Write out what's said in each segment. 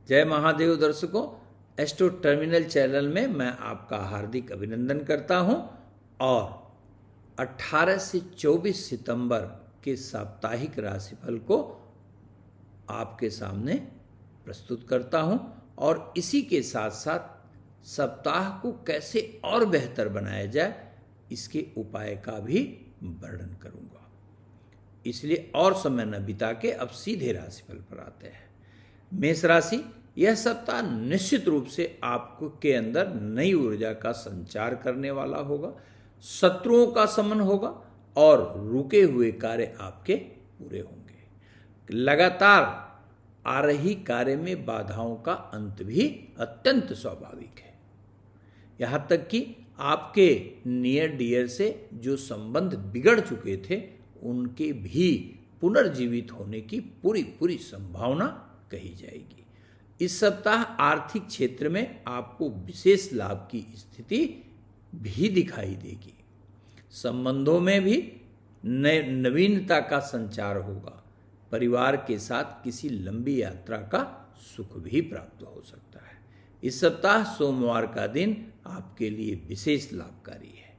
जय महादेव दर्शकों, astro terminal channel में मैं आपका हार्दिक अभिनंदन करता हूं और 18 से 24 सितंबर के साप्ताहिक राशिफल को आपके सामने प्रस्तुत करता हूं और इसी के साथ साथ सप्ताह को कैसे और बेहतर बनाया जाए इसके उपाय का भी वर्णन करूंगा। इसलिए और समय न बिता के अब सीधे राशिफल पर आते हैं। मेष राशि, यह सप्ताह निश्चित रूप से आपको के अंदर नई ऊर्जा का संचार करने वाला होगा। शत्रुओं का समन होगा और रुके हुए कार्य आपके पूरे होंगे। लगातार आ रही कार्य में बाधाओं का अंत भी अत्यंत स्वाभाविक है। यहाँ तक कि आपके नियर डियर से जो संबंध बिगड़ चुके थे उनके भी पुनर्जीवित होने की पूरी संभावना कही जाएगी। इस सप्ताह आर्थिक क्षेत्र में आपको विशेष लाभ की स्थिति भी दिखाई देगी। संबंधों में भी नवीनता का संचार होगा। परिवार के साथ किसी लंबी यात्रा का सुख भी प्राप्त हो सकता है। इस सप्ताह सोमवार का दिन आपके लिए विशेष लाभकारी है।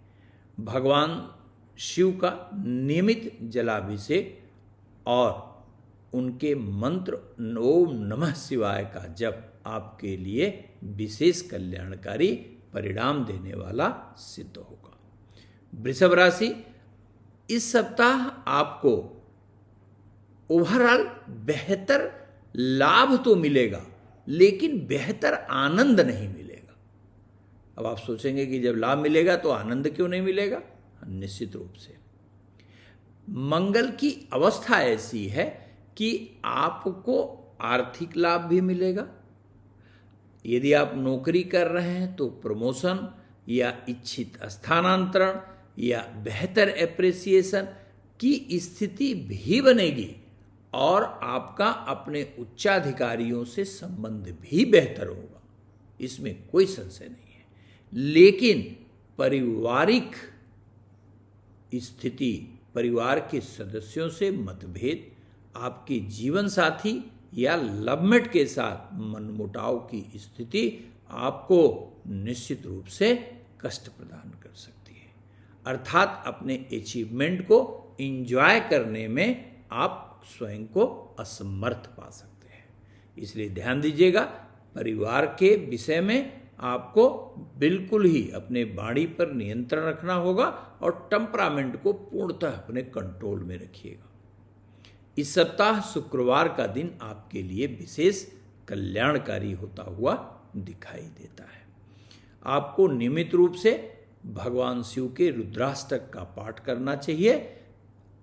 भगवान शिव का नियमित जलाभिषेक और उनके मंत्र ओम नमः शिवाय का जप आपके लिए विशेष कल्याणकारी परिणाम देने वाला सिद्ध होगा। वृषभ राशि, इस सप्ताह आपको ओवरऑल बेहतर लाभ तो मिलेगा लेकिन बेहतर आनंद नहीं मिलेगा। अब आप सोचेंगे कि जब लाभ मिलेगा तो आनंद क्यों नहीं मिलेगा? निश्चित रूप से मंगल की अवस्था ऐसी है कि आपको आर्थिक लाभ भी मिलेगा। यदि आप नौकरी कर रहे हैं तो प्रमोशन या इच्छित स्थानांतरण या बेहतर एप्रिसिएशन की स्थिति भी बनेगी और आपका अपने उच्चाधिकारियों से संबंध भी बेहतर होगा, इसमें कोई संशय नहीं है। लेकिन पारिवारिक स्थिति, परिवार के सदस्यों से मतभेद, आपके जीवन साथी या लवमेट के साथ मनमुटाव की स्थिति आपको निश्चित रूप से कष्ट प्रदान कर सकती है। अर्थात अपने अचीवमेंट को एंजॉय करने में आप स्वयं को असमर्थ पा सकते हैं। इसलिए ध्यान दीजिएगा, परिवार के विषय में आपको बिल्कुल ही अपने वाणी पर नियंत्रण रखना होगा और टेम्परामेंट को पूर्णतः अपने कंट्रोल में रखिएगा। इस सप्ताह शुक्रवार का दिन आपके लिए विशेष कल्याणकारी होता हुआ दिखाई देता है। आपको नियमित रूप से भगवान शिव के रुद्राष्टक का पाठ करना चाहिए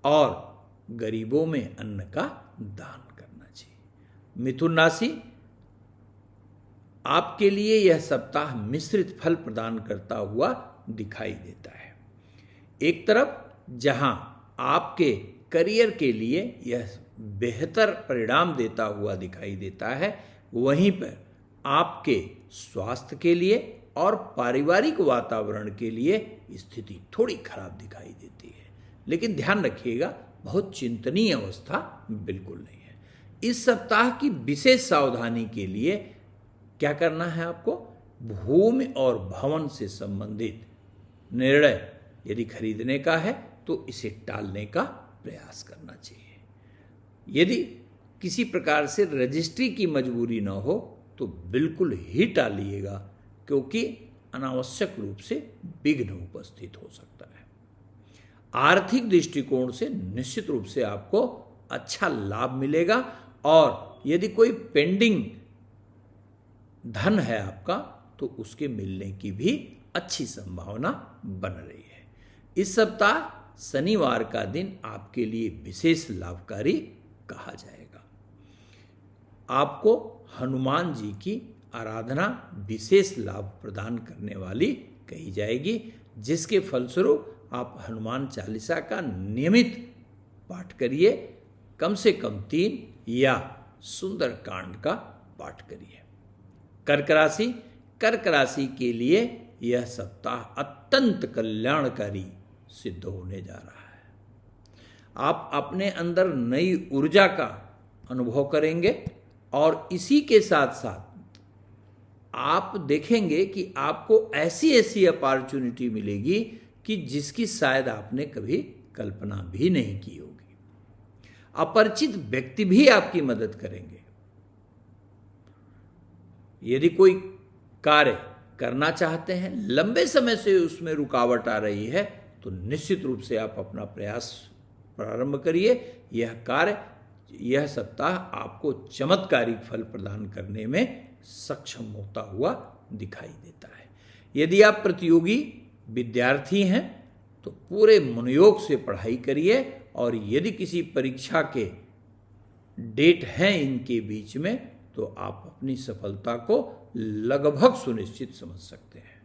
और गरीबों में अन्न का दान करना चाहिए। मिथुन राशि, आपके लिए यह सप्ताह मिश्रित फल प्रदान करता हुआ दिखाई देता है। एक तरफ जहां आपके करियर के लिए यह बेहतर परिणाम देता हुआ दिखाई देता है, वहीं पर आपके स्वास्थ्य के लिए और पारिवारिक वातावरण के लिए स्थिति थोड़ी खराब दिखाई देती है। लेकिन ध्यान रखिएगा, बहुत चिंतनीय अवस्था बिल्कुल नहीं है। इस सप्ताह की विशेष सावधानी के लिए क्या करना है आपको? भूमि और भवन से संबंधित निर्णय यदि खरीदने का है तो इसे टालने का प्रयास करना चाहिए। यदि किसी प्रकार से रजिस्ट्री की मजबूरी न हो तो बिल्कुल ही टालिएगा, क्योंकि अनावश्यक रूप से विघ्न उपस्थित हो सकता है। आर्थिक दृष्टिकोण से निश्चित रूप से आपको अच्छा लाभ मिलेगा और यदि कोई पेंडिंग धन है आपका तो उसके मिलने की भी अच्छी संभावना बन रही है। इस सप्ताह शनिवार का दिन आपके लिए विशेष लाभकारी कहा जाएगा। आपको हनुमान जी की आराधना विशेष लाभ प्रदान करने वाली कही जाएगी, जिसके फलस्वरूप आप हनुमान चालीसा का नियमित पाठ करिए। कम से कम 3 या सुंदर कांड का पाठ करिए। कर्क राशि के लिए यह सप्ताह अत्यंत कल्याणकारी सिद्ध होने जा रहा है। आप अपने अंदर नई ऊर्जा का अनुभव करेंगे और इसी के साथ साथ आप देखेंगे कि आपको ऐसी ऐसी अपॉर्चुनिटी मिलेगी कि जिसकी शायद आपने कभी कल्पना भी नहीं की होगी। अपरिचित व्यक्ति भी आपकी मदद करेंगे। यदि कोई कार्य करना चाहते हैं, लंबे समय से उसमें रुकावट आ रही है, तो निश्चित रूप से आप अपना प्रयास प्रारंभ करिए। यह कार्य, यह सप्ताह आपको चमत्कारिक फल प्रदान करने में सक्षम होता हुआ दिखाई देता है। यदि आप प्रतियोगी विद्यार्थी हैं तो पूरे मनोयोग से पढ़ाई करिए, और यदि किसी परीक्षा के डेट हैं इनके बीच में, तो आप अपनी सफलता को लगभग सुनिश्चित समझ सकते हैं।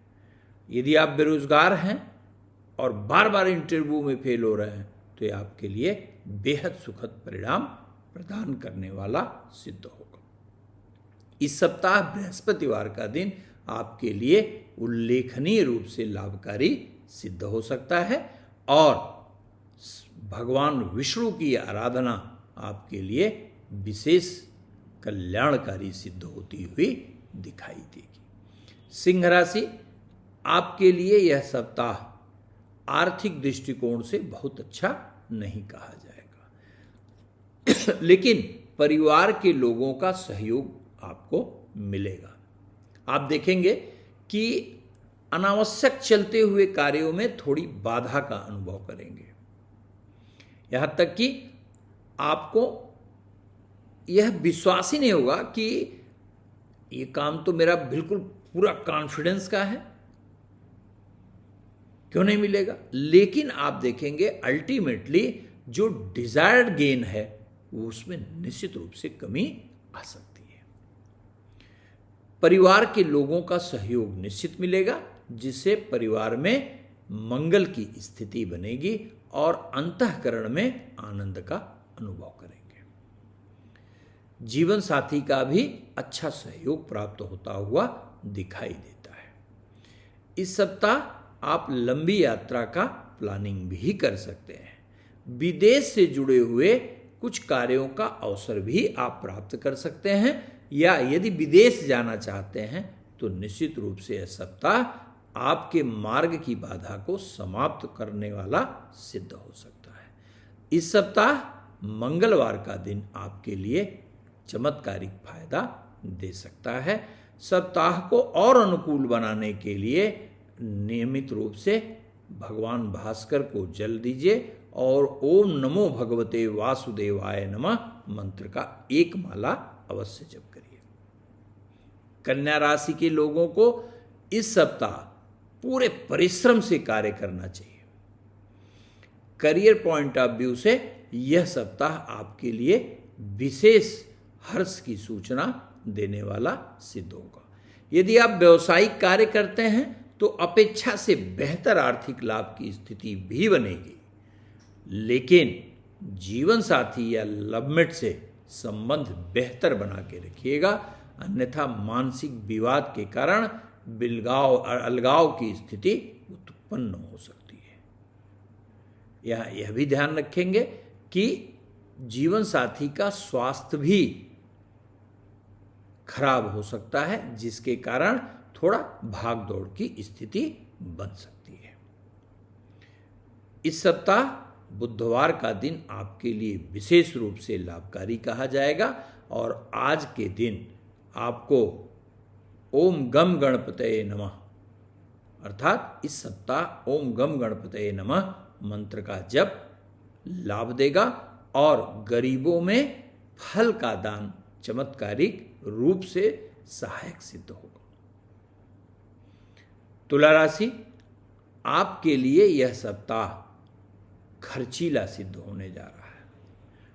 यदि आप बेरोजगार हैं और बार बार इंटरव्यू में फेल हो रहे हैं, तो ये आपके लिए बेहद सुखद परिणाम प्रदान करने वाला सिद्ध होगा। इस सप्ताह बृहस्पतिवार का दिन आपके लिए उल्लेखनीय रूप से लाभकारी सिद्ध हो सकता है, और भगवान विष्णु की आराधना आपके लिए विशेष कल्याणकारी सिद्ध होती हुई दिखाई देगी। सिंह राशि, आपके लिए यह सप्ताह आर्थिक दृष्टिकोण से बहुत अच्छा नहीं कहा जाएगा, लेकिन परिवार के लोगों का सहयोग आपको मिलेगा। आप देखेंगे कि अनावश्यक चलते हुए कार्यों में थोड़ी बाधा का अनुभव करेंगे। यहां तक कि आपको यह विश्वास ही नहीं होगा कि ये काम तो मेरा बिल्कुल पूरा कॉन्फिडेंस का है, क्यों नहीं मिलेगा। लेकिन आप देखेंगे अल्टीमेटली जो डिजायर्ड गेन है वो उसमें निश्चित रूप से कमी आ सकती है। परिवार के लोगों का सहयोग निश्चित मिलेगा, जिससे परिवार में मंगल की स्थिति बनेगी और अंतःकरण में आनंद का अनुभव करेंगे। जीवन साथी का भी अच्छा सहयोग प्राप्त होता हुआ दिखाई देता है। इस सप्ताह आप लंबी यात्रा का प्लानिंग भी कर सकते हैं। विदेश से जुड़े हुए कुछ कार्यों का अवसर भी आप प्राप्त कर सकते हैं, या यदि विदेश जाना चाहते हैं तो निश्चित रूप से यह सप्ताह आपके मार्ग की बाधा को समाप्त करने वाला सिद्ध हो सकता है। इस सप्ताह मंगलवार का दिन आपके लिए चमत्कारिक फायदा दे सकता है। सप्ताह को और अनुकूल बनाने के लिए नियमित रूप से भगवान भास्कर को जल दीजिए और ओम नमो भगवते वासुदेवाय नमः मंत्र का एक माला अवश्य जप करिए। कन्या राशि के लोगों को इस सप्ताह पूरे परिश्रम से कार्य करना चाहिए। करियर पॉइंट ऑफ व्यू से यह सप्ताह आपके लिए विशेष हर्ष की सूचना देने वाला सिद्ध होगा। यदि आप व्यावसायिक कार्य करते हैं तो अपेक्षा से बेहतर आर्थिक लाभ की स्थिति भी बनेगी, लेकिन जीवन साथी या लवमेट से संबंध बेहतर बना के रखिएगा, अन्यथा मानसिक विवाद के कारण बिलगाव और अलगाव की स्थिति उत्पन्न हो सकती है। यह भी ध्यान रखेंगे कि जीवन साथी का स्वास्थ्य भी खराब हो सकता है, जिसके कारण थोड़ा भाग दौड़ की स्थिति बन सकती है। इस सप्ताह बुधवार का दिन आपके लिए विशेष रूप से लाभकारी कहा जाएगा, और आज के दिन आपको ओम गम गणपतये नमः अर्थात इस सप्ताह ओम गम गणपतये नमः मंत्र का जप लाभ देगा और गरीबों में फल का दान चमत्कारिक रूप से सहायक सिद्ध होगा। तुला राशि, आपके लिए यह सप्ताह खर्चीला सिद्ध होने जा रहा है।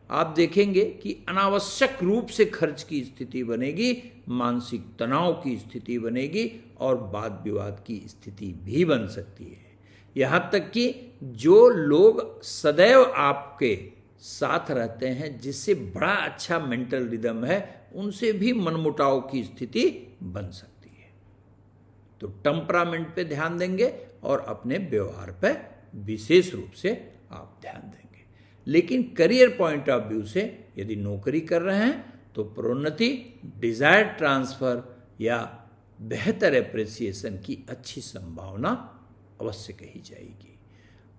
आप देखेंगे कि अनावश्यक रूप से खर्च की स्थिति बनेगी, मानसिक तनाव की स्थिति बनेगी और वाद विवाद की स्थिति भी बन सकती है। यहाँ तक कि जो लोग सदैव आपके साथ रहते हैं, जिससे बड़ा अच्छा मेंटल रिदम है, उनसे भी मनमुटाव की स्थिति बन सकती है। तो टेम्परामेंट पे ध्यान देंगे और अपने व्यवहार पे विशेष रूप से आप ध्यान देंगे। लेकिन करियर पॉइंट ऑफ व्यू से यदि नौकरी कर रहे हैं तो प्रोन्नति, डिजायर्ड ट्रांसफर या बेहतर एप्रिसिएशन की अच्छी संभावना अवश्य कही जाएगी।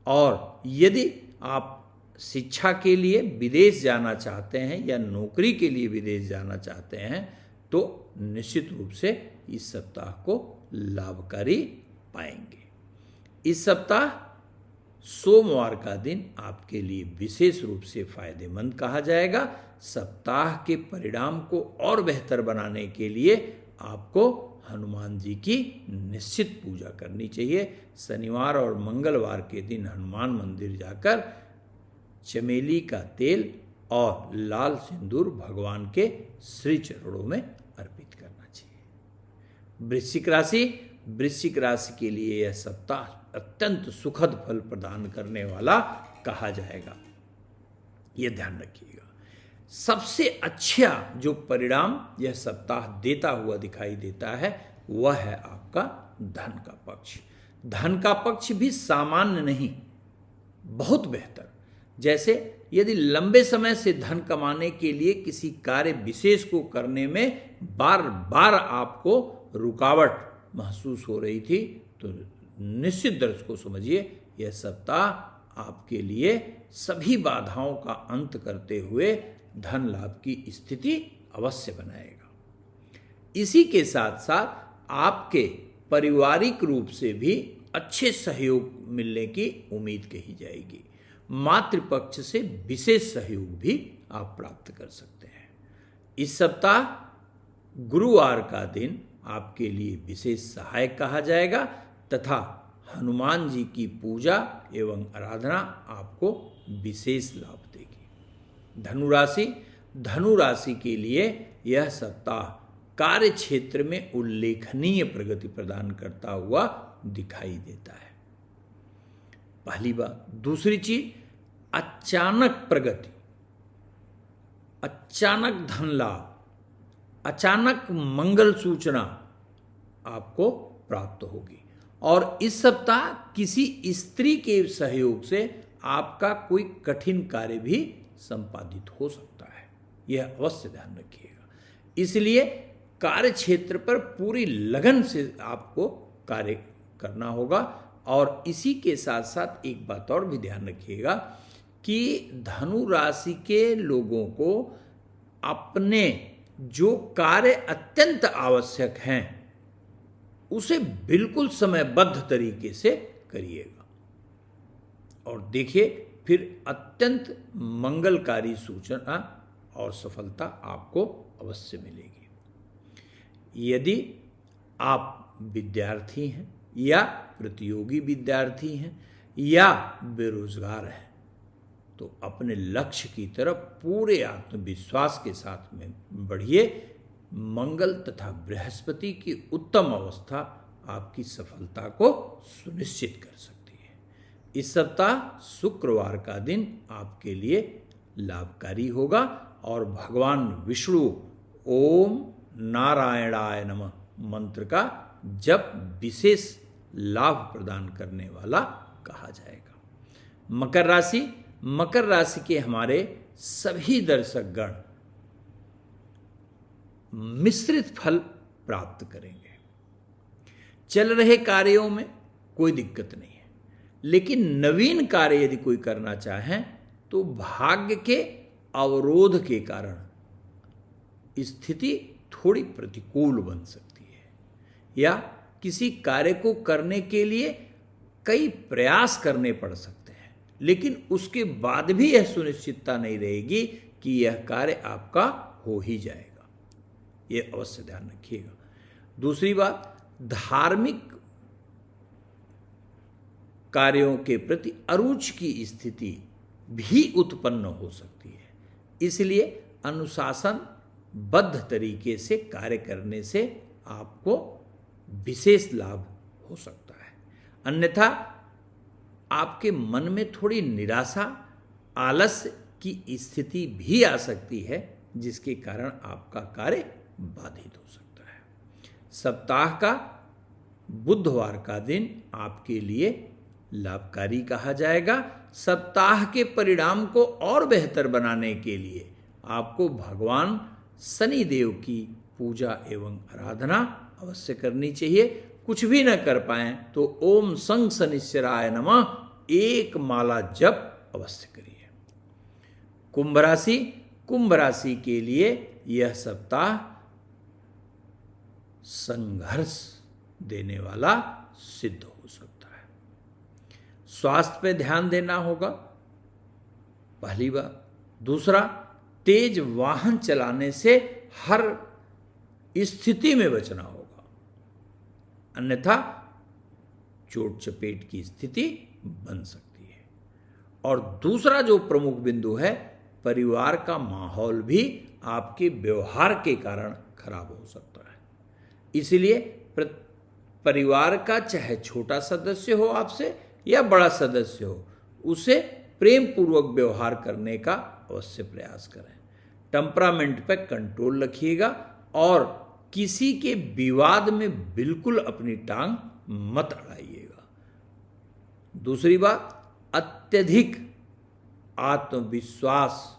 और यदि आप शिक्षा के लिए विदेश जाना चाहते हैं या नौकरी के लिए विदेश जाना चाहते हैं तो निश्चित रूप से इस सप्ताह को लाभकारी पाएंगे। इस सप्ताह सोमवार का दिन आपके लिए विशेष रूप से फायदेमंद कहा जाएगा। सप्ताह के परिणाम को और बेहतर बनाने के लिए आपको हनुमान जी की निश्चित पूजा करनी चाहिए। शनिवार और मंगलवार के दिन हनुमान मंदिर जाकर चमेली का तेल और लाल सिंदूर भगवान के श्री चरणों में अर्पित करना चाहिए। वृश्चिक राशि के लिए यह सप्ताह अत्यंत सुखद फल प्रदान करने वाला कहा जाएगा, यह ध्यान रखिएगा। सबसे अच्छा जो परिणाम यह सप्ताह देता हुआ दिखाई देता है वह है आपका धन का पक्ष। धन का पक्ष भी सामान्य नहीं, बहुत बेहतर। जैसे यदि लंबे समय से धन कमाने के लिए किसी कार्य विशेष को करने में बार बार आपको रुकावट महसूस हो रही थी तो निश्चित दर्शकों समझिए यह सप्ताह आपके लिए सभी बाधाओं का अंत करते हुए धन लाभ की स्थिति अवश्य बनाएगा। इसी के साथ साथ आपके पारिवारिक रूप से भी अच्छे सहयोग मिलने की उम्मीद कही जाएगी। मातृपक्ष से विशेष सहयोग भी आप प्राप्त कर सकते हैं। इस सप्ताह गुरुवार का दिन आपके लिए विशेष सहायक कहा जाएगा तथा हनुमान जी की पूजा एवं आराधना आपको विशेष लाभ देगी। धनु राशि के लिए यह सप्ताह कार्य क्षेत्र में उल्लेखनीय प्रगति प्रदान करता हुआ दिखाई देता है, पहली बात। दूसरी चीज, अचानक प्रगति, अचानक धन लाभ, अचानक मंगल सूचना आपको प्राप्त होगी। और इस सप्ताह किसी स्त्री के सहयोग से आपका कोई कठिन कार्य भी संपादित हो सकता है, यह अवश्य ध्यान रखिएगा। इसलिए कार्य क्षेत्र पर पूरी लगन से आपको कार्य करना होगा। और इसी के साथ साथ एक बात और भी ध्यान रखिएगा कि धनु राशि के लोगों को अपने जो कार्य अत्यंत आवश्यक हैं उसे बिल्कुल समयबद्ध तरीके से करिएगा और देखिए फिर अत्यंत मंगलकारी सूचना और सफलता आपको अवश्य मिलेगी। यदि आप विद्यार्थी हैं या प्रतियोगी विद्यार्थी हैं या बेरोजगार हैं तो अपने लक्ष्य की तरफ पूरे आत्मविश्वास के साथ में बढ़िए। मंगल तथा बृहस्पति की उत्तम अवस्था आपकी सफलता को सुनिश्चित कर सकती है। इस सप्ताह शुक्रवार का दिन आपके लिए लाभकारी होगा और भगवान विष्णु ओम नारायणाय नमः मंत्र का जप विशेष लाभ प्रदान करने वाला कहा जाएगा। मकर राशि के हमारे सभी दर्शकगण मिश्रित फल प्राप्त करेंगे। चल रहे कार्यों में कोई दिक्कत नहीं है, लेकिन नवीन कार्य यदि कोई करना चाहें तो भाग्य के अवरोध के कारण स्थिति थोड़ी प्रतिकूल बन सकती है या किसी कार्य को करने के लिए कई प्रयास करने पड़ सकते हैं, लेकिन उसके बाद भी यह सुनिश्चितता नहीं रहेगी कि यह कार्य आपका हो ही जाएगा, यह अवश्य ध्यान रखिएगा। दूसरी बात, धार्मिक कार्यों के प्रति अरुचि की स्थिति भी उत्पन्न हो सकती है, इसलिए अनुशासनबद्ध तरीके से कार्य करने से आपको विशेष लाभ हो सकता है। अन्यथा आपके मन में थोड़ी निराशा, आलस्य की स्थिति भी आ सकती है, जिसके कारण आपका कार्य बाधित हो सकता है। सप्ताह का बुधवार का दिन आपके लिए लाभकारी कहा जाएगा। सप्ताह के परिणाम को और बेहतर बनाने के लिए आपको भगवान शनि देव की पूजा एवं आराधना अवश्य करनी चाहिए। कुछ भी न कर पाएं तो ओम सं शनिश्चराय नमः एक माला जप अवश्य करिए। कुंभ राशि के लिए यह सप्ताह संघर्ष देने वाला सिद्ध हो सकता है। स्वास्थ्य पे ध्यान देना होगा, पहली बात। दूसरा, तेज वाहन चलाने से हर स्थिति में बचना होगा, अन्यथा चोट चपेट की स्थिति बन सकती है। और दूसरा जो प्रमुख बिंदु है, परिवार का माहौल भी आपके व्यवहार के कारण खराब हो सकता है। इसलिए परिवार का चाहे छोटा सदस्य हो आपसे या बड़ा सदस्य हो, उसे प्रेम पूर्वक व्यवहार करने का अवश्य प्रयास करें। टेम्परामेंट पर कंट्रोल रखिएगा और किसी के विवाद में बिल्कुल अपनी टांग मत अड़ाइएगा। दूसरी बात, अत्यधिक आत्मविश्वास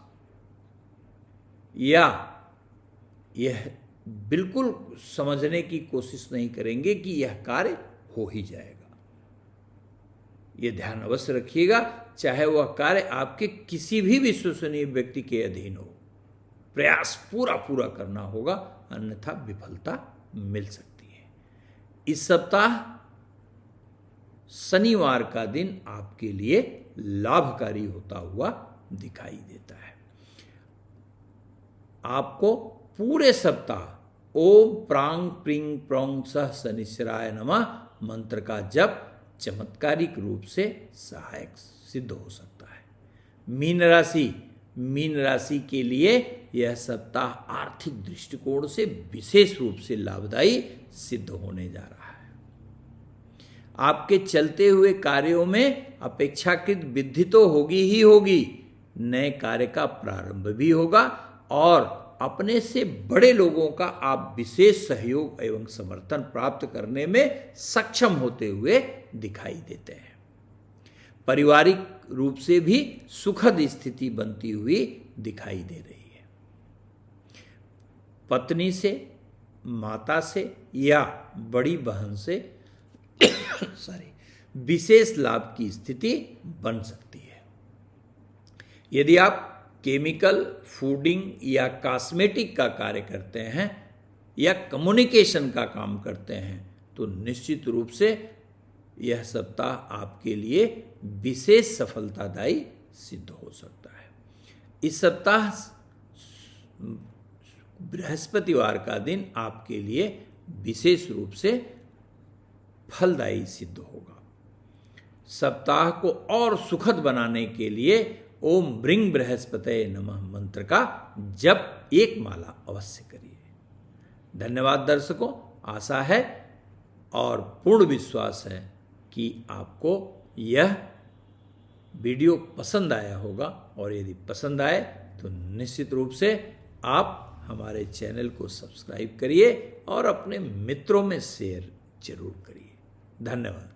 या यह बिल्कुल समझने की कोशिश नहीं करेंगे कि यह कार्य हो ही जाएगा। यह ध्यान अवश्य रखिएगा, चाहे वह कार्य आपके किसी भी विश्वसनीय व्यक्ति के अधीन हो, प्रयास पूरा करना होगा, अन्यथा विफलता मिल सकती है। इस सप्ताह शनिवार का दिन आपके लिए लाभकारी होता हुआ दिखाई देता है। आपको पूरे सप्ताह ओम प्रांग प्रिंग प्रोंग सह शनिश्चराय नमः मंत्र का जप चमत्कारिक रूप से सहायक सिद्ध हो सकता है। मीन राशि के लिए यह सप्ताह आर्थिक दृष्टिकोण से विशेष रूप से लाभदायी सिद्ध होने जा रहा है। आपके चलते हुए कार्यों में अपेक्षाकृत वृद्धि तो होगी ही होगी, नए कार्य का प्रारंभ भी होगा और अपने से बड़े लोगों का आप विशेष सहयोग एवं समर्थन प्राप्त करने में सक्षम होते हुए दिखाई देते हैं। पारिवारिक रूप से भी सुखद स्थिति बनती हुई दिखाई दे रही है। पत्नी से, माता से या बड़ी बहन से विशेष लाभ की स्थिति बन सकती है। यदि आप केमिकल, फूडिंग या कॉस्मेटिक का कार्य करते हैं या कम्युनिकेशन का काम करते हैं तो निश्चित रूप से यह सप्ताह आपके लिए विशेष सफलतादायी सिद्ध हो सकता है। इस सप्ताह बृहस्पतिवार का दिन आपके लिए विशेष रूप से फलदायी सिद्ध होगा। सप्ताह को और सुखद बनाने के लिए ओम ब्रिंग बृहस्पतये नमः मंत्र का जप एक माला अवश्य करिए। धन्यवाद दर्शकों, आशा है और पूर्ण विश्वास है कि आपको यह वीडियो पसंद आया होगा और यदि पसंद आए तो निश्चित रूप से आप हमारे चैनल को सब्सक्राइब करिए और अपने मित्रों में शेयर जरूर करिए। धन्यवाद।